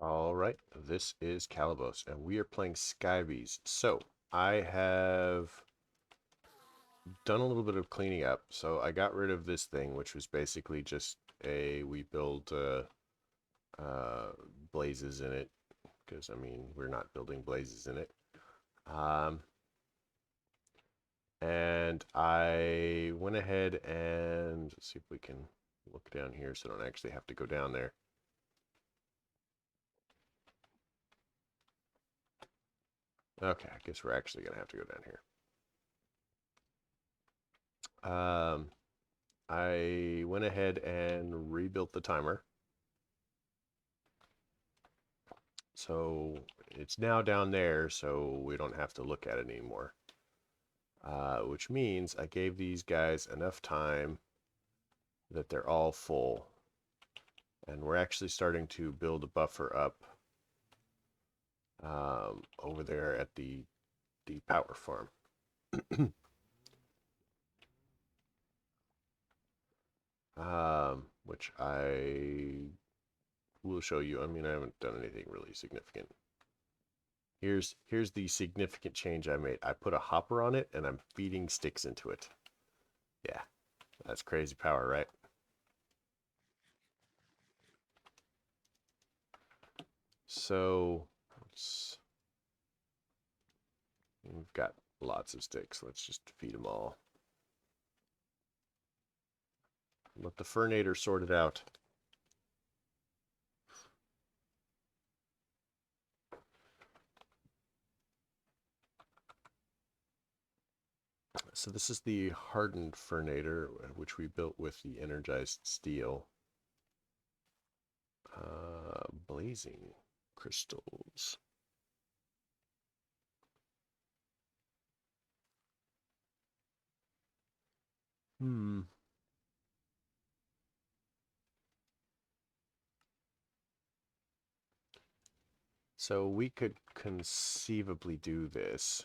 Alright, this is Calabos, and we are playing Skybees. So, I have done a little bit of cleaning up. So, I got rid of this thing, which was basically just we build uh, blazes in it, because, I mean, we're not building blazes in it. Um, and I went ahead and, let's see if we can look down here so I don't actually have to go down there. Okay, I guess we're actually going to have to go down here. I went ahead and rebuilt the timer. So it's now down there, so we don't have to look at it anymore. Which means I gave these guys enough time that they're all full. And we're actually starting to build a buffer up over there at the power farm. Which I will show you. I mean, I haven't done anything really significant. Here's the significant change I made. I put a hopper on it, and I'm feeding sticks into it. Yeah, that's crazy power, right? So, we've got lots of sticks. Let's just feed them all. Let the Fernator sort it out. So this is the hardened Fernator, which we built with the energized steel. Blazing crystals. Hmm. So we could conceivably do this.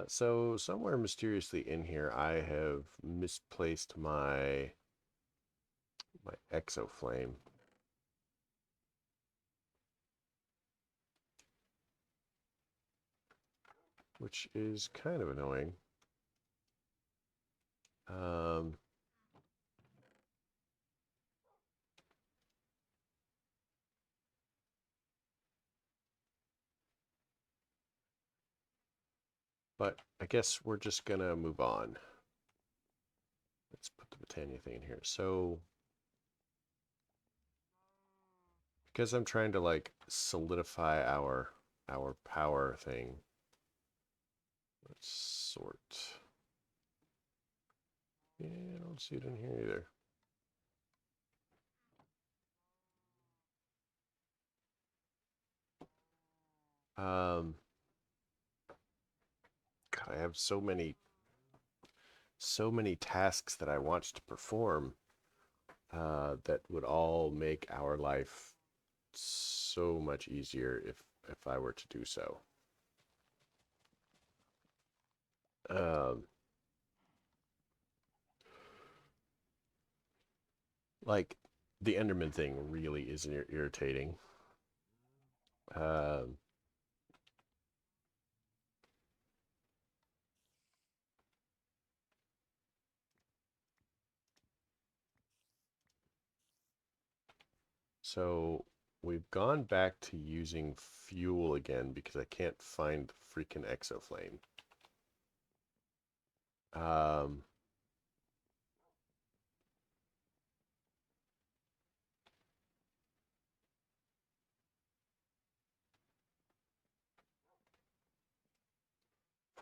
So somewhere mysteriously in here, I have misplaced my exoflame. Which is kind of annoying. Um, but I guess we're just gonna move on. Let's put the Britannia thing in here. So, because I'm trying to like solidify our power thing, let's sort. Yeah, I don't see it in here either. Um, God, I have so many tasks that I want to perform that would all make our life so much easier if I were to do so. Um, like the Enderman thing really is irritating. Um, so we've gone back to using fuel again because I can't find the freaking exoflame. Um,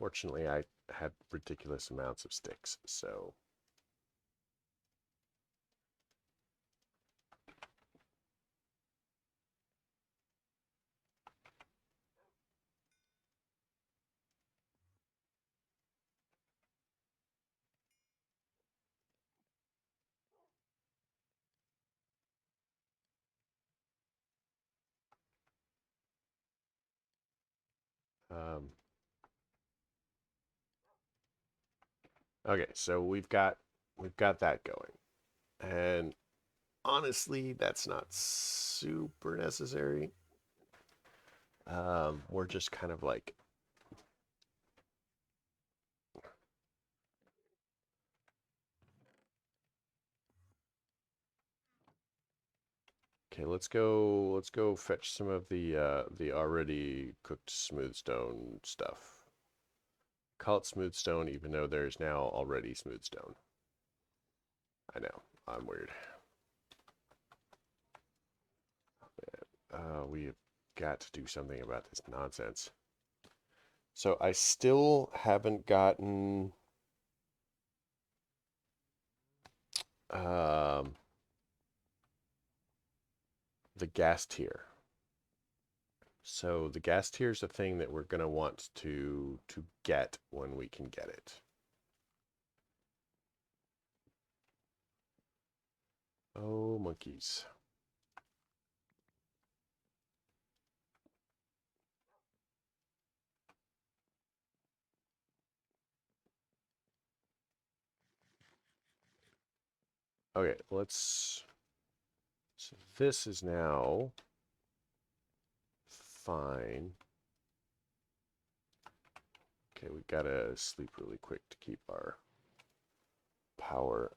Fortunately, I had ridiculous amounts of sticks, so um, Okay, so we've got that going. And honestly, that's not super necessary. We're just kind of like, okay, let's go fetch some of the already cooked smooth stone stuff. Call it smooth stone, even though there's now already smooth stone. I know, I'm weird. We've got to do something about this nonsense. So I still haven't gotten um, the gas tier. So the gas tier is a thing that we're gonna want to get when we can get it. Oh, monkeys. Okay, let's. So this is now fine. Okay, we gotta sleep really quick to keep our power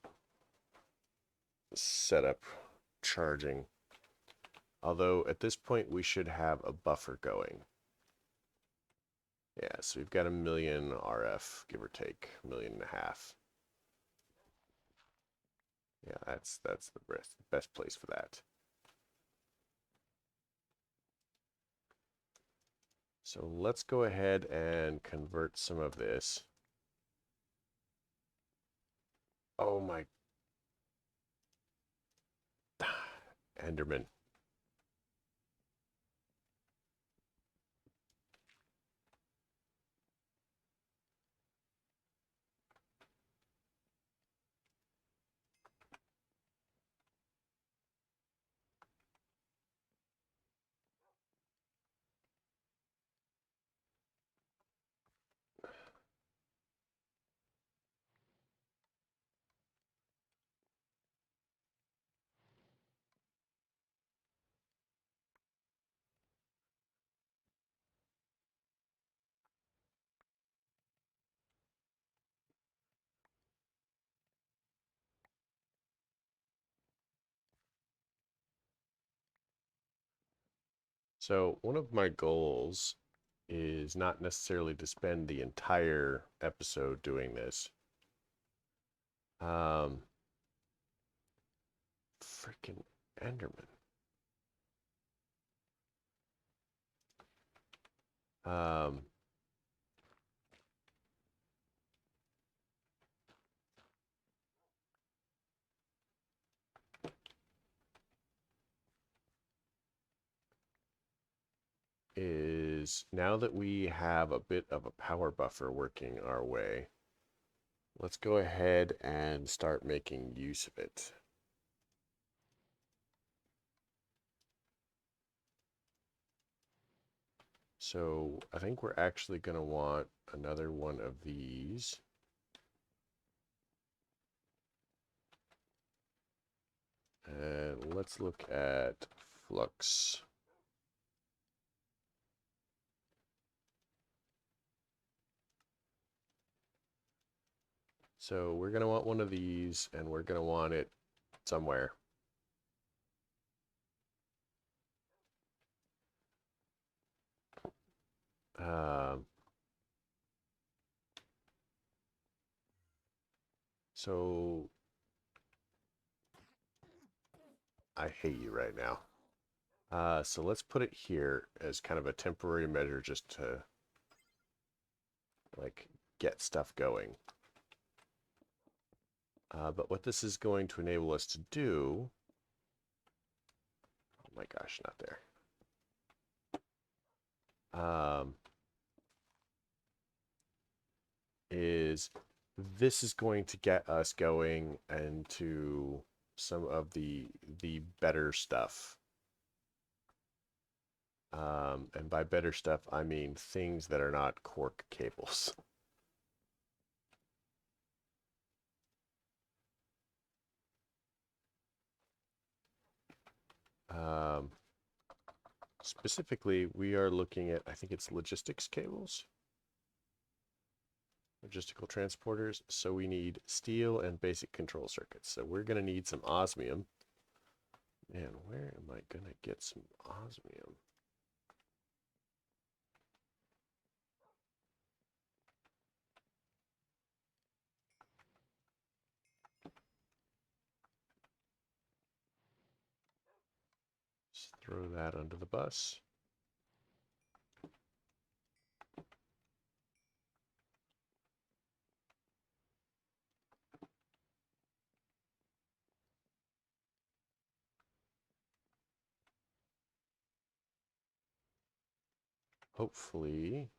setup charging. Although at this point we should have a buffer going. Yeah, so we've got 1,000,000 RF, give or take, 1.5 million. Yeah, that's the best place for that. So let's go ahead and convert some of this. Oh my Enderman. So one of my goals is not necessarily to spend the entire episode doing this. Um, freaking Enderman. Um, is now that we have a bit of a power buffer working our way, let's go ahead and start making use of it. So I think we're actually going to want another one of these. And let's look at flux. So we're going to want one of these, and we're going to want it somewhere. Um, so I hate you right now. So let's put it here as kind of a temporary measure just to like get stuff going. But what this is going to enable us to do, oh my gosh, not there. Is this is going to get us going into some of the better stuff. And by better stuff, I mean things that are not Quark cables. Um, Specifically, we are looking at, I think it's logistics cables, logistical transporters. So we need steel and basic control circuits. So we're going to need some osmium. Man, where am I going to get some osmium? Just throw that under the bus. Hopefully,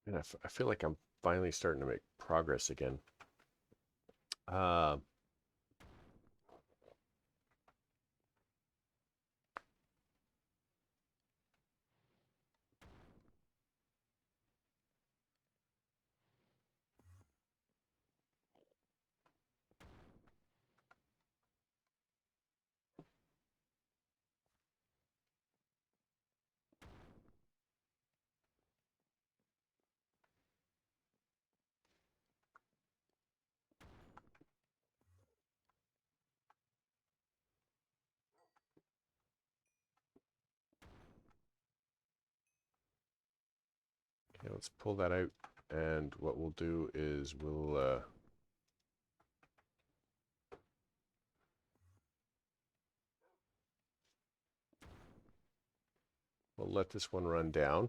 and I feel like I'm finally starting to make progress again. Uh, okay, let's pull that out. And what we'll do is we'll let this one run down.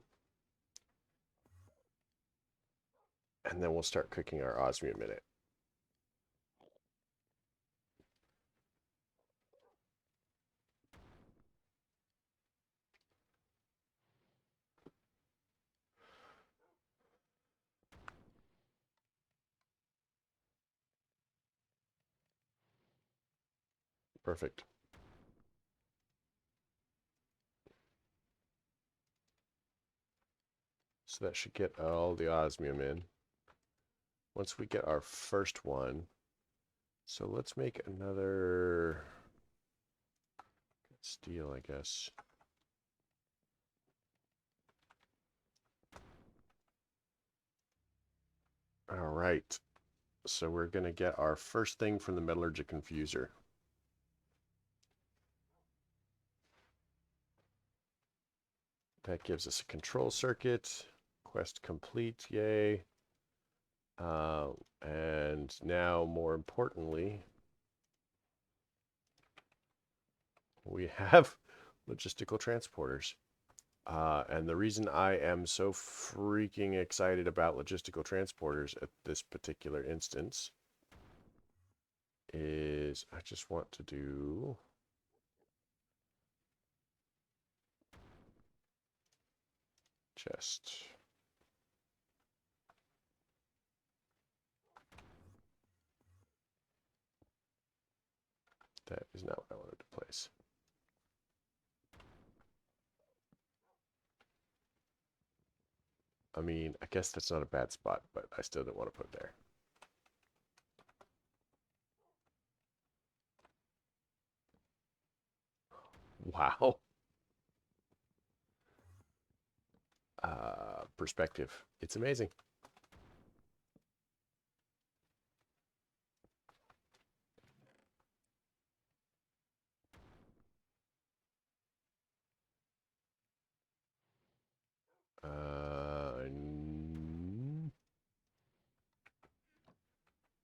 And then we'll start cooking our osmium in it. Perfect. So that should get all the osmium in. Once we get our first one, so let's make another steel, I guess. All right. So we're going to get our first thing from the metallurgic infuser. That gives us a control circuit. Quest complete, yay. And now, more importantly, we have logistical transporters. And the reason I am so freaking excited about logistical transporters at this particular instance is I just want to do chest. That is not what I wanted to place. I mean, I guess that's not a bad spot, but I still didn't want to put it there. Wow. Perspective. It's amazing.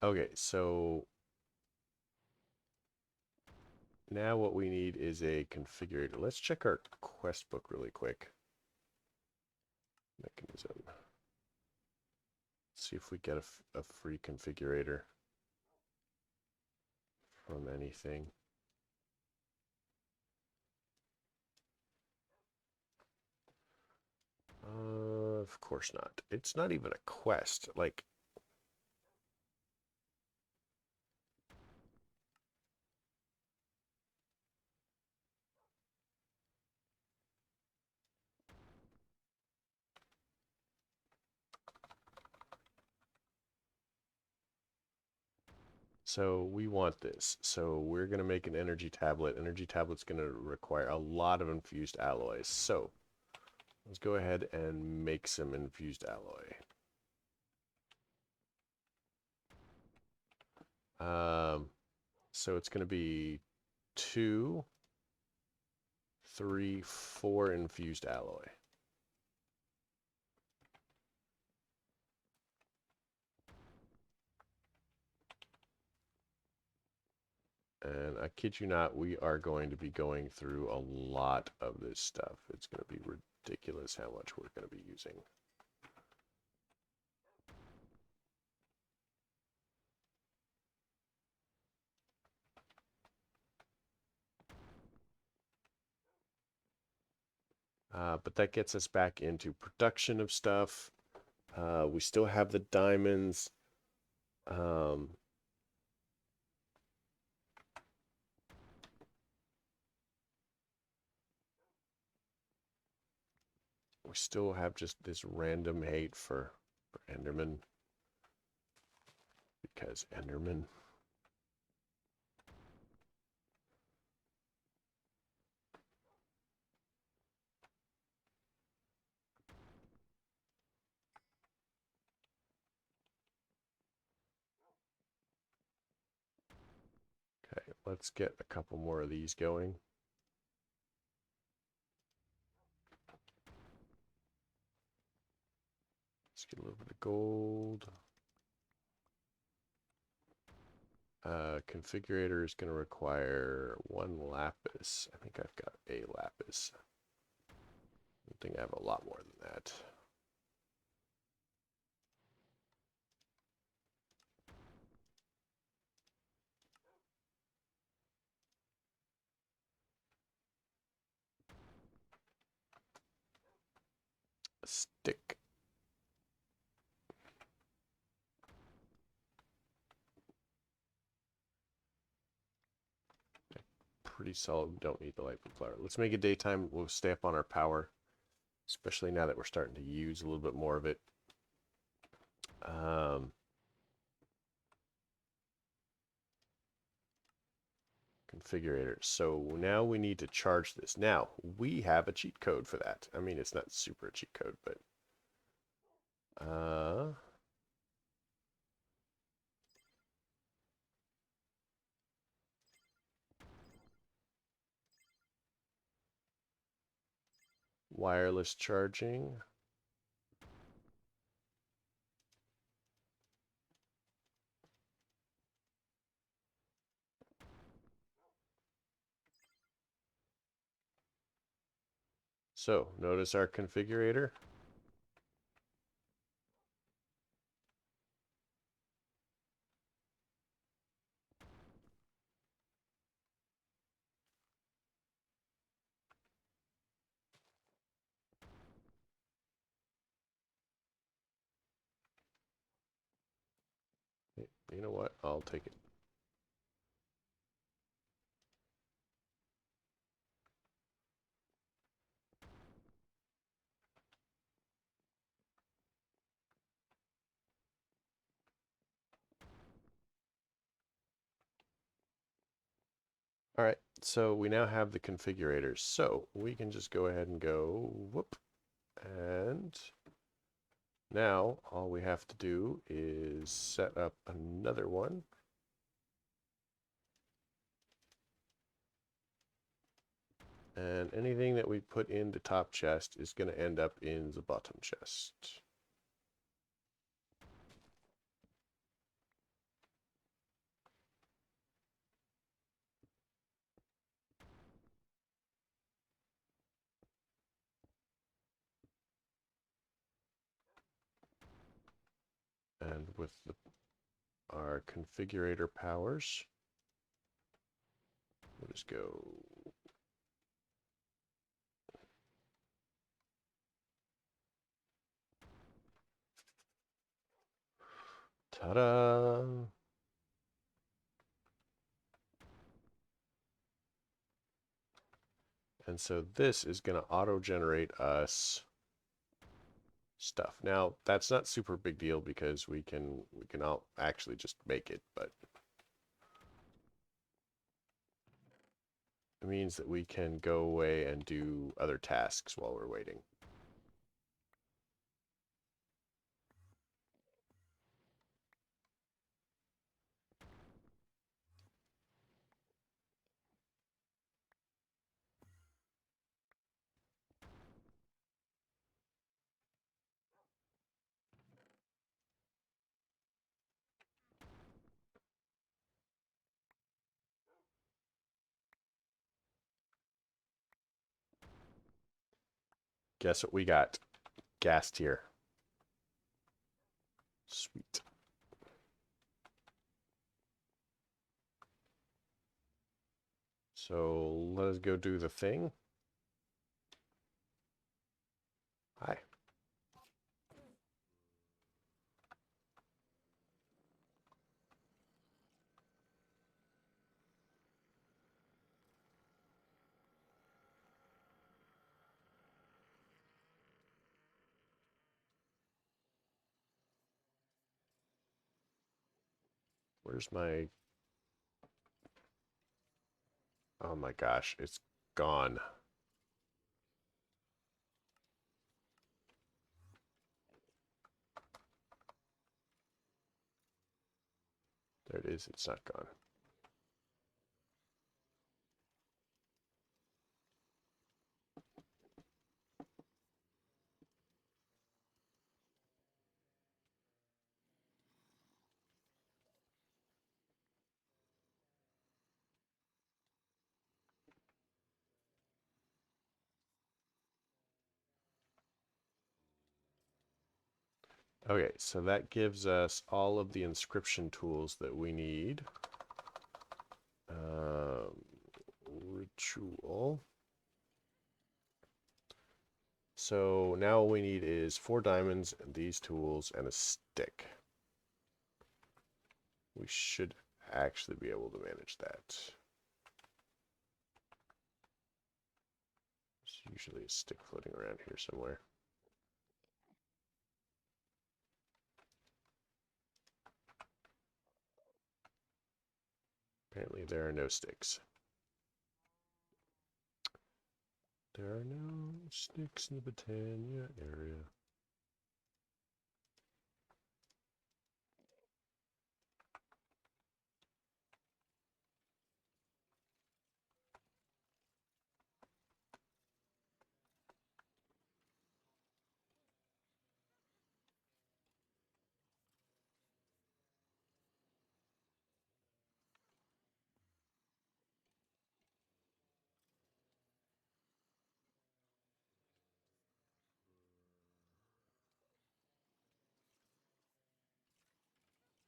Okay, so now what we need is a configurator. Let's check our quest book really quick. Mechanism. See if we get a free configurator from anything. Of course not. It's not even a quest. Like, So we want this. So we're going to make an energy tablet. Energy tablet's going to require a lot of infused alloys. So let's go ahead and make some infused alloy. So it's going to be 2, 3, 4 infused alloy. And I kid you not, we are going to be going through a lot of this stuff. It's going to be ridiculous how much we're going to be using. But that gets us back into production of stuff. We still have the diamonds. We still have just this random hate for Enderman. Because Enderman. Okay, let's get a couple more of these going. Let's get a little bit of gold. Configurator is going to require 1 lapis. I think I've got a lapis. I think I have a lot more than that. A stick. Pretty solid. Don't need the light from flower. Let's make it daytime. We'll stay up on our power, especially now that we're starting to use a little bit more of it. Configurator. So now we need to charge this. Now, we have a cheat code for that. I mean, it's not super a cheat code, but... wireless charging. So, notice our configurator. You know what? I'll take it. All right, so we now have the configurators. So we can just go ahead and go whoop. And now all we have to do is set up another one. And anything that we put in the top chest is going to end up in the bottom chest. And with our configurator powers, we'll just go ta-da! And so this is going to auto-generate us stuff. Now, that's not super big deal because we can all actually just make it, but means that we can go away and do other tasks while we're waiting. Guess what we got? Gas tier. Sweet. So let us go do the thing. Hi. Where's my... Oh my gosh, it's gone. There it is, it's not gone. Okay, so that gives us all of the inscription tools that we need. Ritual. So now all we need is 4 diamonds and these tools and a stick. We should actually be able to manage that. There's usually a stick floating around here somewhere. Apparently there are no sticks. There are no sticks in the Britannia area.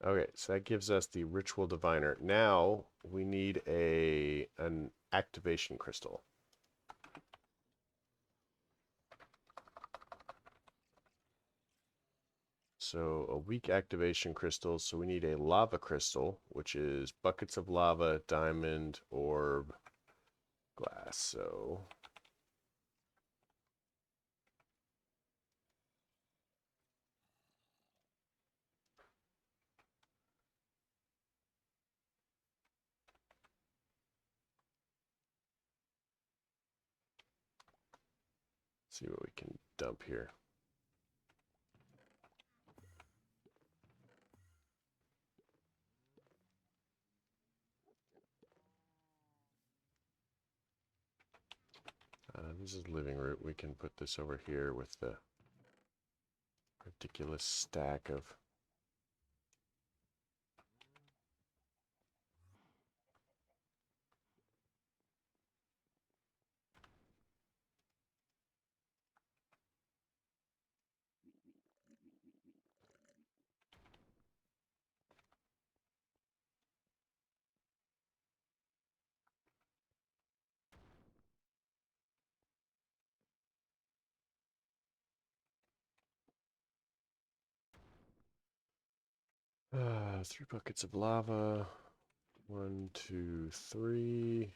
Okay, so that gives us the ritual diviner. Now we need an activation crystal. So a weak activation crystal, so we need a lava crystal, which is buckets of lava, diamond, orb, glass. So let's see what we can dump here. This is living root. We can put this over here with the ridiculous stack of... three buckets of lava. 1, 2, 3.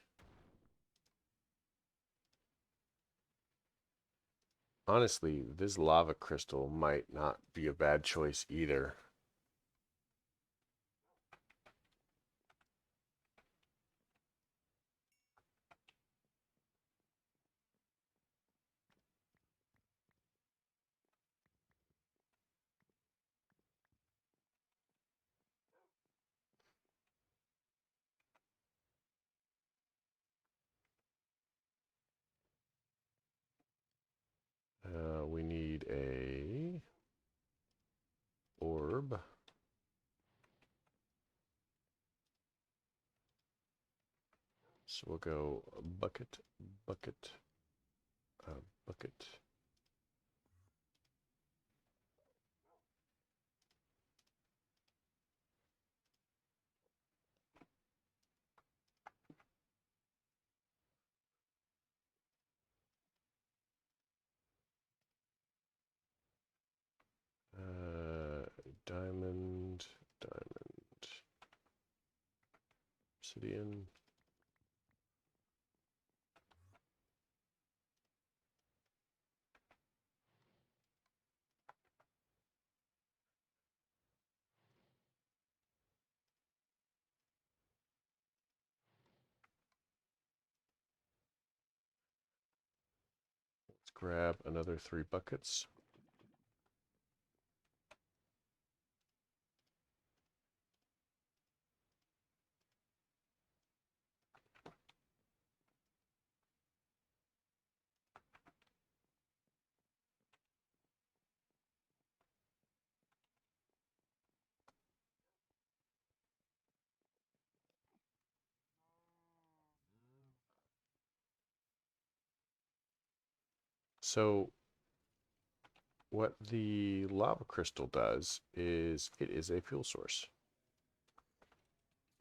Honestly, this lava crystal might not be a bad choice either. So we'll go bucket, bucket, bucket. Diamond, diamond, obsidian. Let's grab another 3 buckets. So what the lava crystal does is it is a fuel source.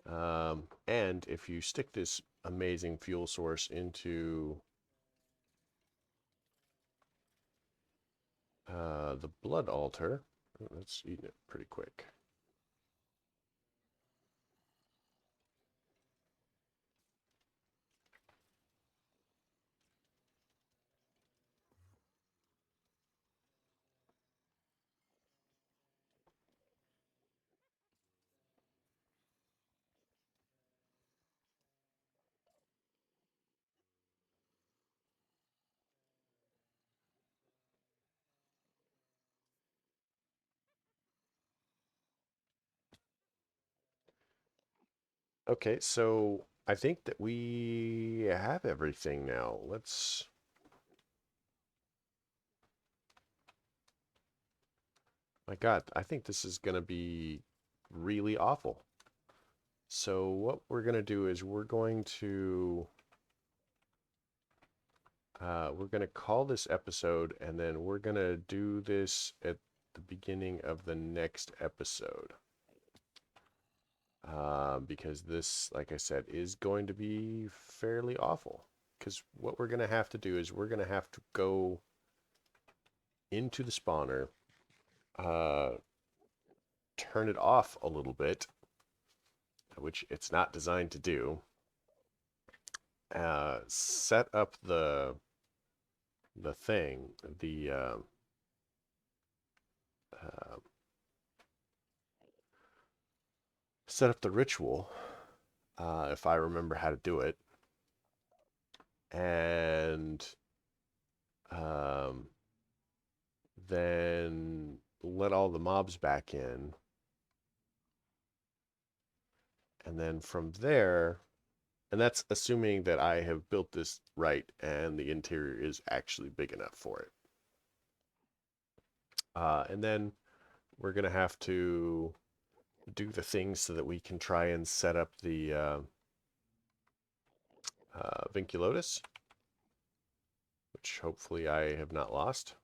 And if you stick this amazing fuel source into the blood altar, that's eating it pretty quick. Okay, so I think that we have everything now. My God, I think this is going to be really awful. So what we're going to do is we're going to call this episode, and then we're going to do this at the beginning of the next episode. Because this, like I said, is going to be fairly awful. Because what we're going to have to do is we're going to have to go into the spawner, uh, turn it off a little bit, which it's not designed to do. Set up the thing, uh, set up the ritual, if I remember how to do it, and um, then let all the mobs back in, and then from there, and that's assuming that I have built this right and the interior is actually big enough for it. And then we're going to have to do the things so that we can try and set up the Vinculotus, which hopefully I have not lost,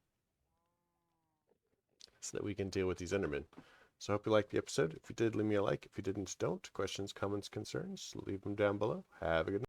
so that we can deal with these Endermen. So I hope you liked the episode. If you did, leave me a like. If you didn't, don't. Questions, comments, concerns, leave them down below. Have a good night.